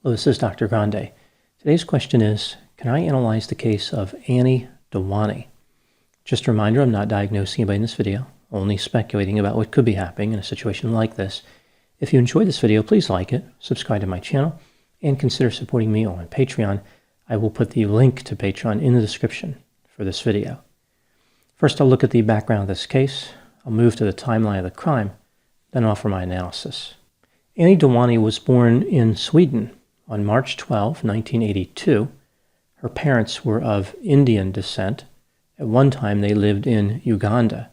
Hello, this is Dr. Grande. Today's question is, can I analyze the case of Anni Dewani? Just a reminder, I'm not diagnosing anybody in this video, only speculating about what could be happening in a situation like this. If you enjoyed this video, please like it, subscribe to my channel, and consider supporting me on Patreon. I will put the link to Patreon in the description for this video. First, I'll look at the background of this case. I'll move to the timeline of the crime, then offer my analysis. Anni Dewani was born in Sweden on March 12, 1982. Her parents were of Indian descent. At one time, they lived in Uganda.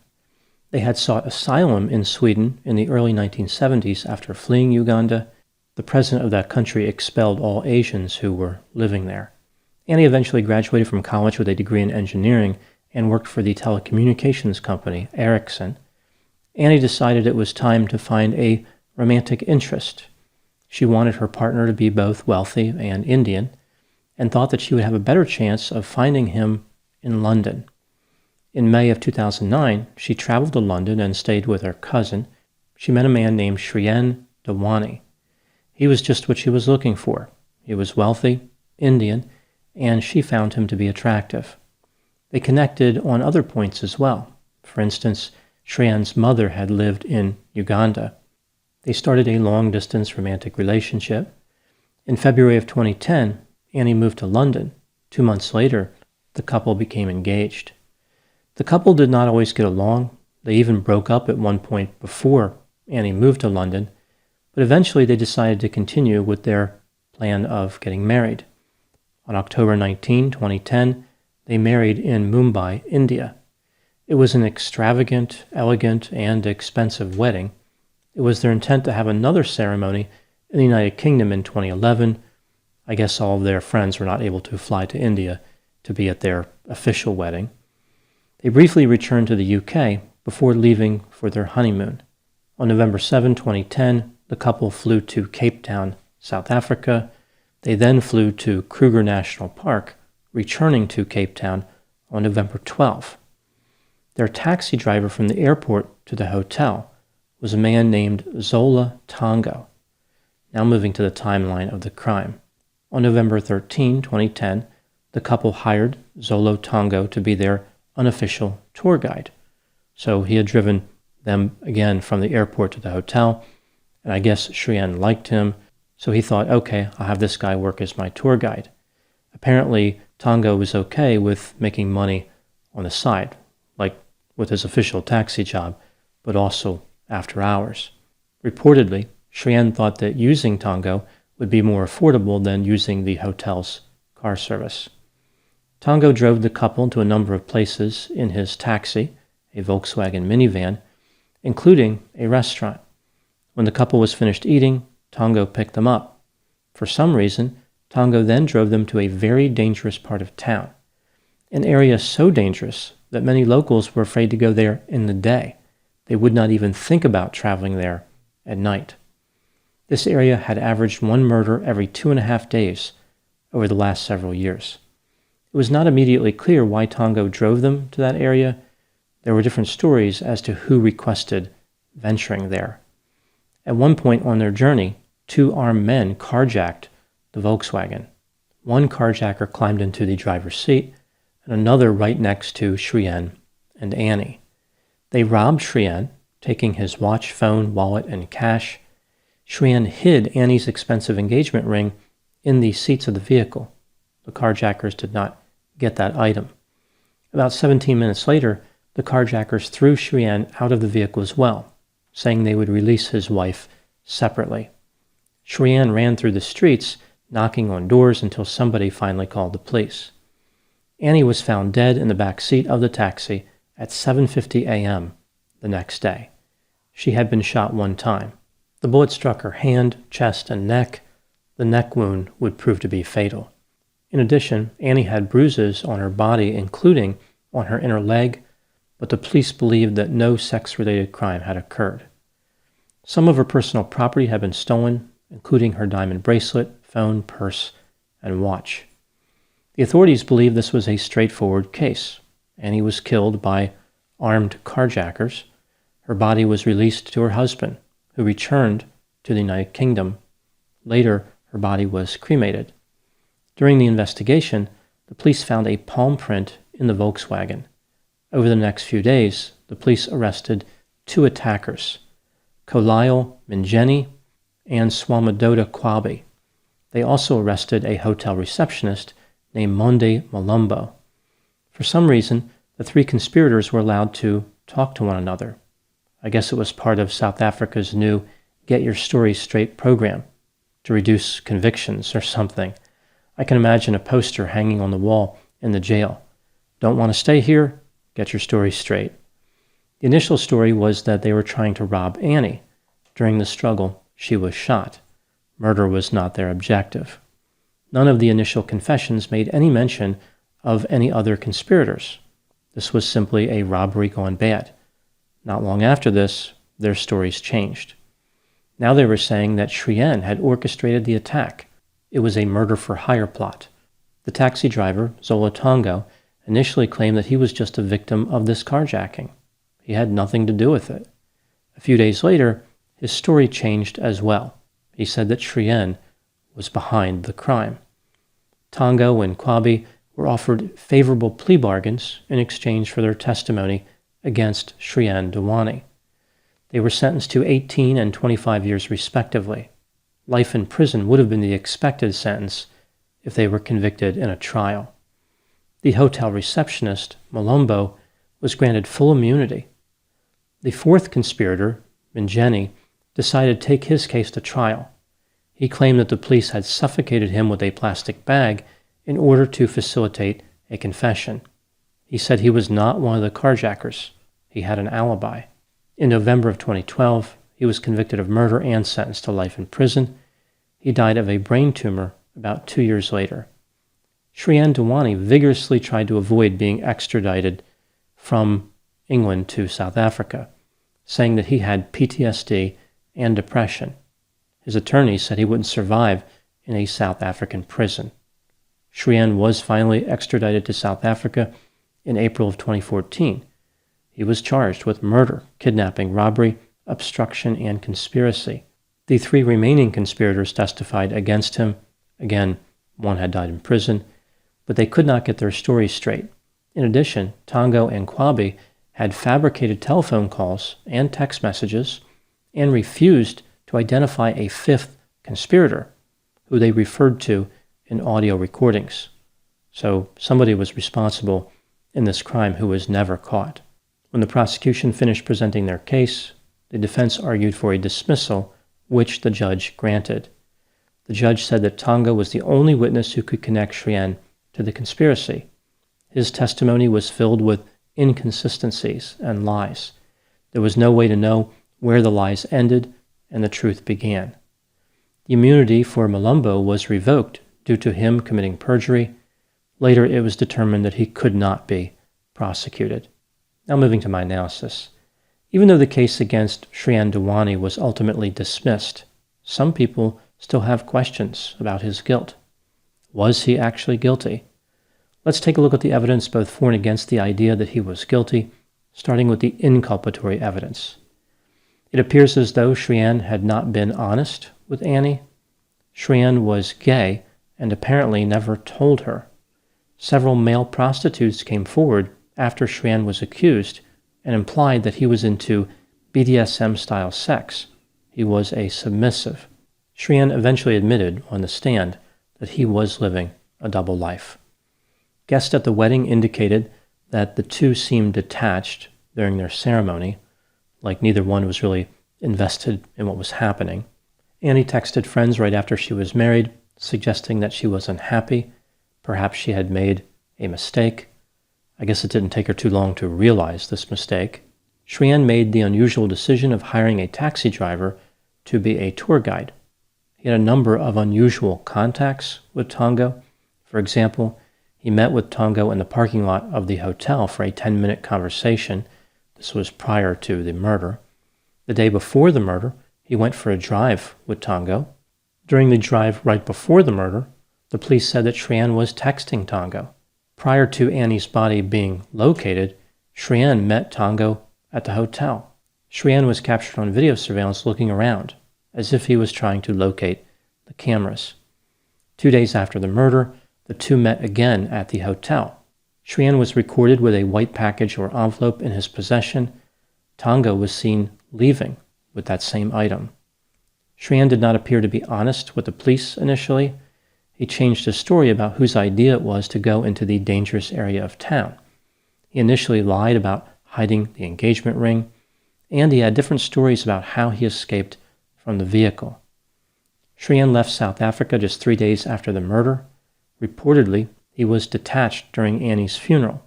They had sought asylum in Sweden in the early 1970s after fleeing Uganda. The president of that country expelled all Asians who were living there. Anni eventually graduated from college with a degree in engineering and worked for the telecommunications company Ericsson. Anni decided it was time to find a romantic interest. She wanted her partner to be both wealthy and Indian, and thought that she would have a better chance of finding him in London. In May of 2009, she traveled to London and stayed with her cousin. She met a man named Anni Dewani. He was just what she was looking for. He was wealthy, Indian, and she found him to be attractive. They connected on other points as well. For instance, Anni's mother had lived in Uganda. They started a long-distance romantic relationship. In February of 2010, Anni moved to London. 2 months later, the couple became engaged. The couple did not always get along. They even broke up at one point before Anni moved to London, but eventually they decided to continue with their plan of getting married. On October 19, 2010, they married in Mumbai, India. It was an extravagant, elegant, and expensive wedding. It was their intent to have another ceremony in the United Kingdom in 2011. I guess all of their friends were not able to fly to India to be at their official wedding. They briefly returned to the UK before leaving for their honeymoon. On November 7, 2010, the couple flew to Cape Town, South Africa. They then flew to Kruger National Park, returning to Cape Town on November 12. Their taxi driver from the airport to the hotel was a man named Zola Tongo. Now moving to the timeline of the crime. On November 13, 2010, the couple hired Zola Tongo to be their unofficial tour guide. So he had driven them again from the airport to the hotel, and I guess Anni liked him, so he thought, okay, I'll have this guy work as my tour guide. Apparently, Tongo was okay with making money on the side, like with his official taxi job, but also after hours. Reportedly, Anni thought that using Tongo would be more affordable than using the hotel's car service. Tongo drove the couple to a number of places in his taxi, a Volkswagen minivan, including a restaurant. When the couple was finished eating, Tongo picked them up. For some reason, Tongo then drove them to a very dangerous part of town, an area so dangerous that many locals were afraid to go there in the day. They would not even think about traveling there at night. This area had averaged one murder every 2.5 days over the last several years. It was not immediately clear why Tongo drove them to that area. There were different stories as to who requested venturing there. At one point on their journey, 2 armed men carjacked the Volkswagen. One carjacker climbed into the driver's seat, and another right next to Anni and Anni. They robbed Anni, taking his watch, phone, wallet, and cash. Anni hid Anni's expensive engagement ring in the seats of the vehicle. The carjackers did not get that item. About 17 minutes later, the carjackers threw Anni out of the vehicle as well, saying they would release his wife separately. Anni ran through the streets, knocking on doors until somebody finally called the police. Anni was found dead in the back seat of the taxi at 7:50 a.m. the next day. She had been shot 1 time. The bullet struck her hand, chest, and neck. The neck wound would prove to be fatal. In addition, Anni had bruises on her body, including on her inner leg, but the police believed that no sex-related crime had occurred. Some of her personal property had been stolen, including her diamond bracelet, phone, purse, and watch. The authorities believed this was a straightforward case. Anni was killed by armed carjackers. Her body was released to her husband, who returned to the United Kingdom. Later, her body was cremated. During the investigation, the police found a palm print in the Volkswagen. Over the next few days, the police arrested 2 attackers, Kolyle Minjeni and Swamadota Kwabi. They also arrested a hotel receptionist named Monde Malumbo. For some reason, the 3 conspirators were allowed to talk to one another. I guess it was part of South Africa's new Get Your Story Straight program to reduce convictions or something. I can imagine a poster hanging on the wall in the jail. Don't want to stay here? Get your story straight. The initial story was that they were trying to rob Annie. During the struggle, she was shot. Murder was not their objective. None of the initial confessions made any mention of any other conspirators. This was simply a robbery gone bad. Not long after this, their stories changed. Now they were saying that Shrien had orchestrated the attack. It was a murder-for-hire plot. The taxi driver, Zola Tongo, initially claimed that he was just a victim of this carjacking. He had nothing to do with it. A few days later, his story changed as well. He said that Shrien was behind the crime. Tongo and Kwabi were offered favorable plea bargains in exchange for their testimony against Anni Dewani. They were sentenced to 18 and 25 years respectively. Life in prison would have been the expected sentence if they were convicted in a trial. The hotel receptionist, Malumbo, was granted full immunity. The 4th conspirator, Minjeni, decided to take his case to trial. He claimed that the police had suffocated him with a plastic bag in order to facilitate a confession. He said he was not one of the carjackers. He had an alibi. In November of 2012, he was convicted of murder and sentenced to life in prison. He died of a brain tumor about 2 years later. Anni Dewani vigorously tried to avoid being extradited from England to South Africa, saying that he had PTSD and depression. His attorney said he wouldn't survive in a South African prison. Shrien was finally extradited to South Africa in April of 2014. He was charged with murder, kidnapping, robbery, obstruction, and conspiracy. The 3 remaining conspirators testified against him. Again, one had died in prison, but they could not get their stories straight. In addition, Tongo and Kwabi had fabricated telephone calls and text messages and refused to identify a 5th conspirator, who they referred to in audio recordings. So somebody was responsible in this crime who was never caught. When the prosecution finished presenting their case, the defense argued for a dismissal, which the judge granted. The judge said that Tongo was the only witness who could connect Shrien to the conspiracy. His testimony was filled with inconsistencies and lies. There was no way to know where the lies ended and the truth began. The immunity for Malumbo was revoked due to him committing perjury. Later, it was determined that he could not be prosecuted. Now moving to my analysis. Even though the case against Anni Dewani was ultimately dismissed, some people still have questions about his guilt. Was he actually guilty? Let's take a look at the evidence both for and against the idea that he was guilty, starting with the inculpatory evidence. It appears as though Shrien had not been honest with Annie. Shrien was gay and apparently never told her. Several male prostitutes came forward after Shrien was accused and implied that he was into BDSM-style sex. He was a submissive. Shrien eventually admitted on the stand that he was living a double life. Guests at the wedding indicated that the two seemed detached during their ceremony, like neither one was really invested in what was happening. Annie texted friends right after she was married, suggesting that she was unhappy. Perhaps she had made a mistake. I guess it didn't take her too long to realize this mistake. Shrien made the unusual decision of hiring a taxi driver to be a tour guide. He had a number of unusual contacts with Tongo. For example, he met with Tongo in the parking lot of the hotel for a 10-minute conversation. This was prior to the murder. The day before the murder, he went for a drive with Tongo. During the drive right before the murder, the police said that Shrien was texting Tongo. Prior to Annie's body being located, Shrien met Tongo at the hotel. Shrien was captured on video surveillance looking around, as if he was trying to locate the cameras. 2 days after the murder, the two met again at the hotel. Shrien was recorded with a white package or envelope in his possession. Tonga was seen leaving with that same item. Shrien did not appear to be honest with the police initially. He changed his story about whose idea it was to go into the dangerous area of town. He initially lied about hiding the engagement ring, and he had different stories about how he escaped from the vehicle. Shrien left South Africa just 3 days after the murder. Reportedly, he was detached during Annie's funeral,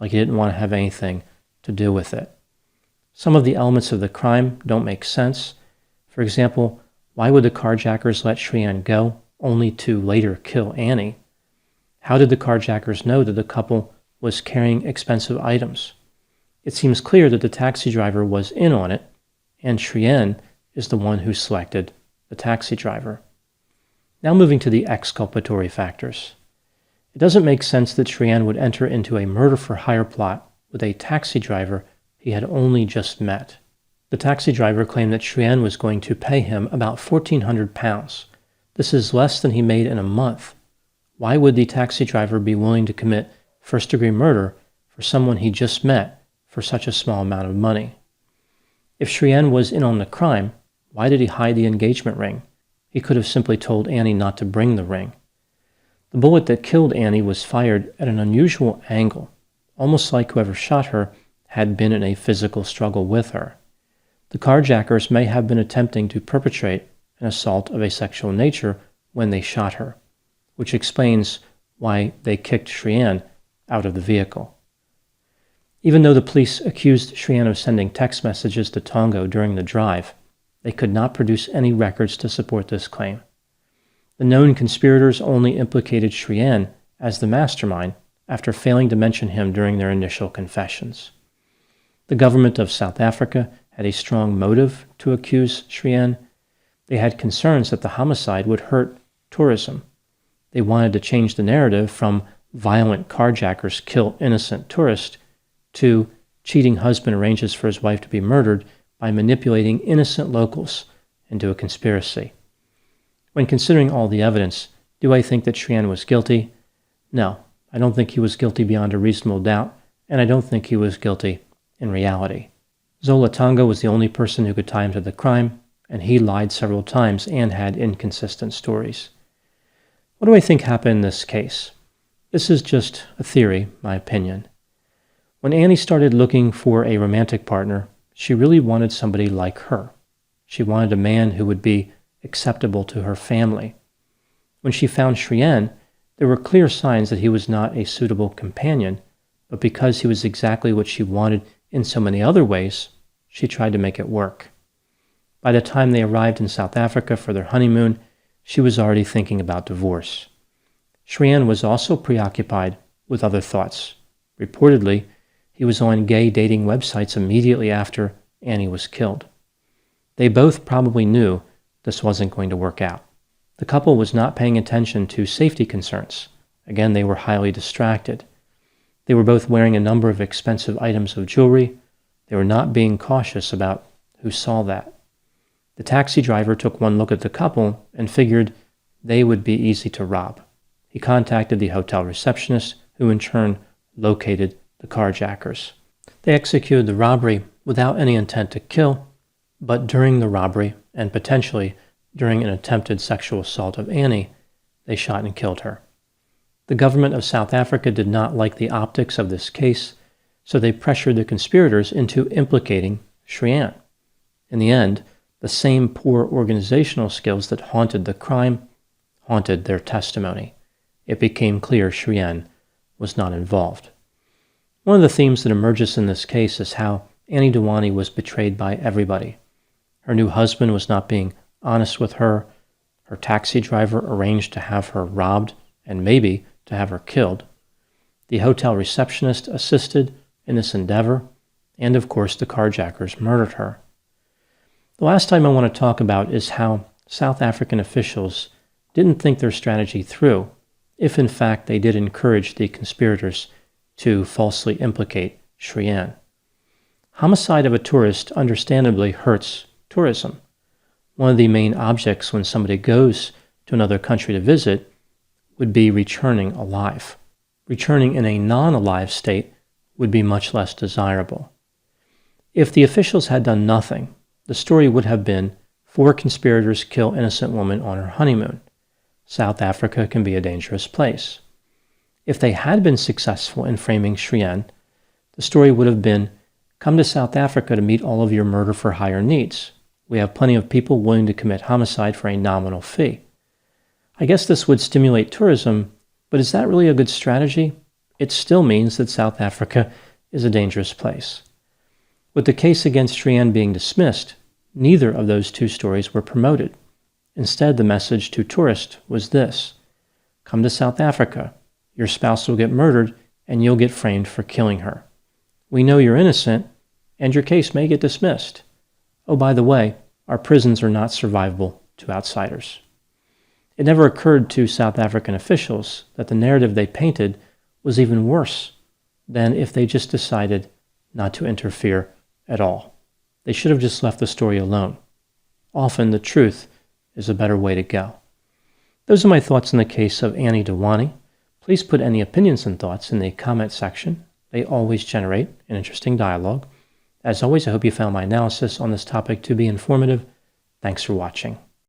like he didn't want to have anything to do with it. Some of the elements of the crime don't make sense. For example, why would the carjackers let Shrien go, only to later kill Annie? How did the carjackers know that the couple was carrying expensive items? It seems clear that the taxi driver was in on it, and Shrien is the one who selected the taxi driver. Now moving to the exculpatory factors. It doesn't make sense that Shrien would enter into a murder-for-hire plot with a taxi driver he had only just met. The taxi driver claimed that Shrien was going to pay him about £1,400. This is less than he made in a month. Why would the taxi driver be willing to commit first-degree murder for someone he just met for such a small amount of money? If Shrien was in on the crime, why did he hide the engagement ring? He could have simply told Annie not to bring the ring. The bullet that killed Annie was fired at an unusual angle, almost like whoever shot her had been in a physical struggle with her. The carjackers may have been attempting to perpetrate an assault of a sexual nature when they shot her, which explains why they kicked Shrien out of the vehicle. Even though the police accused Shrien of sending text messages to Tongo during the drive, they could not produce any records to support this claim. The known conspirators only implicated Shrien as the mastermind after failing to mention him during their initial confessions. The government of South Africa had a strong motive to accuse Shrien. They had concerns that the homicide would hurt tourism. They wanted to change the narrative from violent carjackers kill innocent tourists to cheating husband arranges for his wife to be murdered by manipulating innocent locals into a conspiracy. When considering all the evidence, do I think that Shrien was guilty? No, I don't think he was guilty beyond a reasonable doubt, and I don't think he was guilty in reality. Zola Tonga was the only person who could tie him to the crime, and he lied several times and had inconsistent stories. What do I think happened in this case? This is just a theory, my opinion. When Annie started looking for a romantic partner, she really wanted somebody like her. She wanted a man who would be acceptable to her family. When she found Shrien, there were clear signs that he was not a suitable companion, but because he was exactly what she wanted in so many other ways, she tried to make it work. By the time they arrived in South Africa for their honeymoon, she was already thinking about divorce. Shrien was also preoccupied with other thoughts. Reportedly, he was on gay dating websites immediately after Annie was killed. They both probably knew this wasn't going to work out. The couple was not paying attention to safety concerns. Again, they were highly distracted. They were both wearing a number of expensive items of jewelry. They were not being cautious about who saw that. The taxi driver took one look at the couple and figured they would be easy to rob. He contacted the hotel receptionist, who in turn located the carjackers. They executed the robbery without any intent to kill, but during the robbery, and potentially during an attempted sexual assault of Annie, they shot and killed her. The government of South Africa did not like the optics of this case, so they pressured the conspirators into implicating Shrien. In the end, the same poor organizational skills that haunted the crime haunted their testimony. It became clear Shrien was not involved. One of the themes that emerges in this case is how Anni Dewani was betrayed by everybody. Her new husband was not being honest with her. Her taxi driver arranged to have her robbed and maybe to have her killed. The hotel receptionist assisted in this endeavor, and of course the carjackers murdered her. The last time I want to talk about is how South African officials didn't think their strategy through, if in fact they did encourage the conspirators to falsely implicate Shrien. Homicide of a tourist understandably hurts tourism. One of the main objects when somebody goes to another country to visit would be returning alive. Returning in a non-alive state would be much less desirable. If the officials had done nothing, the story would have been 4 conspirators kill innocent woman on her honeymoon. South Africa can be a dangerous place. If they had been successful in framing Shrien, the story would have been, come to South Africa to meet all of your murder-for-hire needs. We have plenty of people willing to commit homicide for a nominal fee. I guess this would stimulate tourism, but is that really a good strategy? It still means that South Africa is a dangerous place. With the case against Shrien being dismissed, neither of those 2 stories were promoted. Instead, the message to tourists was this: come to South Africa. Your spouse will get murdered, and you'll get framed for killing her. We know you're innocent, and your case may get dismissed. Oh, by the way, our prisons are not survivable to outsiders. It never occurred to South African officials that the narrative they painted was even worse than if they just decided not to interfere at all. They should have just left the story alone. Often the truth is a better way to go. Those are my thoughts on the case of Anni Dewani. Please put any opinions and thoughts in the comment section. They always generate an interesting dialogue. As always, I hope you found my analysis on this topic to be informative. Thanks for watching.